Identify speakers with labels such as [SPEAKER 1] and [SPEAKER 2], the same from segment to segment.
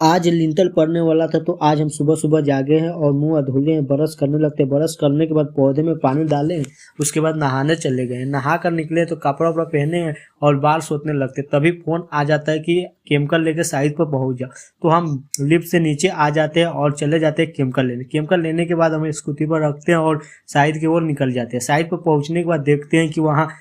[SPEAKER 1] आज लिंटर पड़ने वाला था तो आज हम सुबह सुबह जागे हैं और मुंह धुले हैं, ब्रश करने लगते हैं। ब्रश करने के बाद पौधे में पानी डाले हैं, उसके बाद नहाने चले गए। नहा कर निकले तो कपड़ा वपड़ा पहने हैं और बाल सोचने लगते, तभी फोन आ जाता है कि केमिकल लेके साइड पर पहुंच जाओ। तो हम लिफ्ट से नीचे आ जाते हैं और चले जाते हैं केमिकल लेने। केमिकल लेने के बाद हम स्कूटी पर रखते हैं और साइड की ओर निकल जाते हैं। साइड पर पहुंचने के बाद देखते हैं कि वहाँ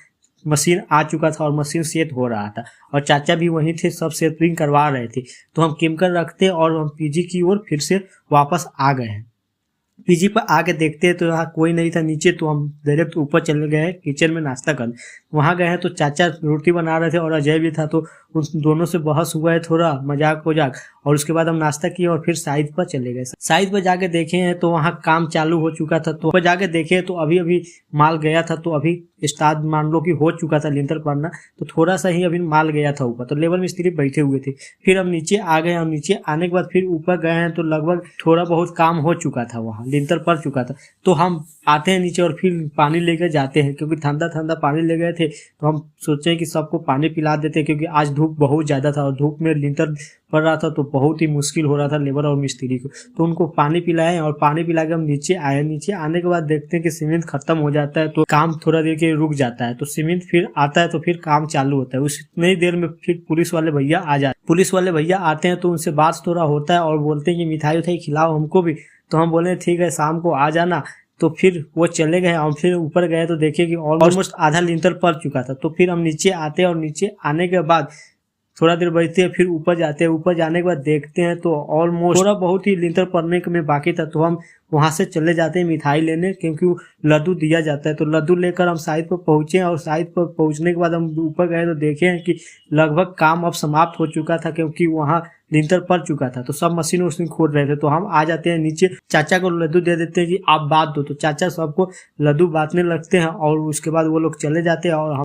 [SPEAKER 1] मशीन आ चुका था और मशीन सेट हो रहा था और चाचा भी वहीं थे, सब सेटिंग करवा रहे थे। तो हम केमिकल रखते और हम पीजी की ओर फिर से वापस आ गए हैं। पीजी पर आके देखते हैं तो यहाँ कोई नहीं था नीचे, तो हम डायरेक्ट ऊपर चले गए किचन में नाश्ता करने। वहाँ गए हैं तो चाचा रोटी बना रहे थे और अजय भी था, तो उन दोनों से बहस हुआ है, थोड़ा मजाक वजाक, और उसके बाद हम नाश्ता किए और फिर साइड पर चले गए। साइड पर जाके देखे हैं तो वहाँ काम चालू हो चुका था। तो ऊपर जाके देखे तो अभी अभी माल गया था, तो अभी स्टार्ट मान लो कि हो चुका था लिंटर पड़ना, तो थोड़ा सा ही अभी माल गया था ऊपर, तो लेबर मिस्त्री बैठे हुए थे। फिर हम नीचे आ गए। हम नीचे आने के बाद फिर ऊपर गए हैं तो लगभग थोड़ा बहुत काम हो चुका था, वहाँ लिंटर पड़ चुका था। तो हम आते हैं नीचे और फिर पानी लेकर जाते हैं, क्योंकि ठंडा ठंडा पानी ले गए थे। तो हम सोचे कि सबको पानी पिला देते हैं, क्योंकि आज धूप बहुत ज़्यादा था और धूप में लिंटर पड़ रहा था, तो बहुत ही मुश्किल हो रहा था लेबर और मिस्त्री को। तो उनको पानी पिलाए और पानी पिला के हम नीचे आए। नीचे आने के बाद देखते हैं कि सीमेंट खत्म हो जाता है, तो काम थोड़ा देर के रुक जाता है। तो सीमेंट फिर आता है तो फिर काम चालू होता है। उतनी देर में फिर पुलिस वाले भैया आ जाते। पुलिस वाले भैया आते हैं तो उनसे बात थोड़ा होता है और बोलते हैं कि मिठाई उठाई खिलाओ हमको भी। तो हम बोले ठीक है, शाम को आ जाना। तो फिर वो चले गए। हम फिर ऊपर गए तो देखे कि ऑलमोस्ट आधा लिंटर पड़ चुका था। तो फिर हम नीचे आते हैं और नीचे आने के बाद थोड़ा देर बैठते हैं, फिर ऊपर जाते हैं। ऊपर जाने के बाद देखते हैं तो ऑलमोस्ट थोड़ा बहुत ही लिंटर पड़ने में बाकी था। तो हम वहां से चले जाते हैं मिठाई लेने, क्योंकि लड्डू दिया जाता है। तो लड्डू लेकर हम साइड पर पहुंचे और साइड पर पहुंचने के बाद हम ऊपर गए तो देखे हैं कि लगभग काम अब समाप्त हो चुका था, क्योंकि वहाँ लिंटर पड़ चुका था। तो सब मशीन वशीन खोद रहे थे। तो हम आ जाते हैं नीचे, चाचा को लड्डू दे देते हैं कि आप बांट दो। तो चाचा सबको लड्डू बांटने लगते हैं और उसके बाद वो लोग चले जाते हैं और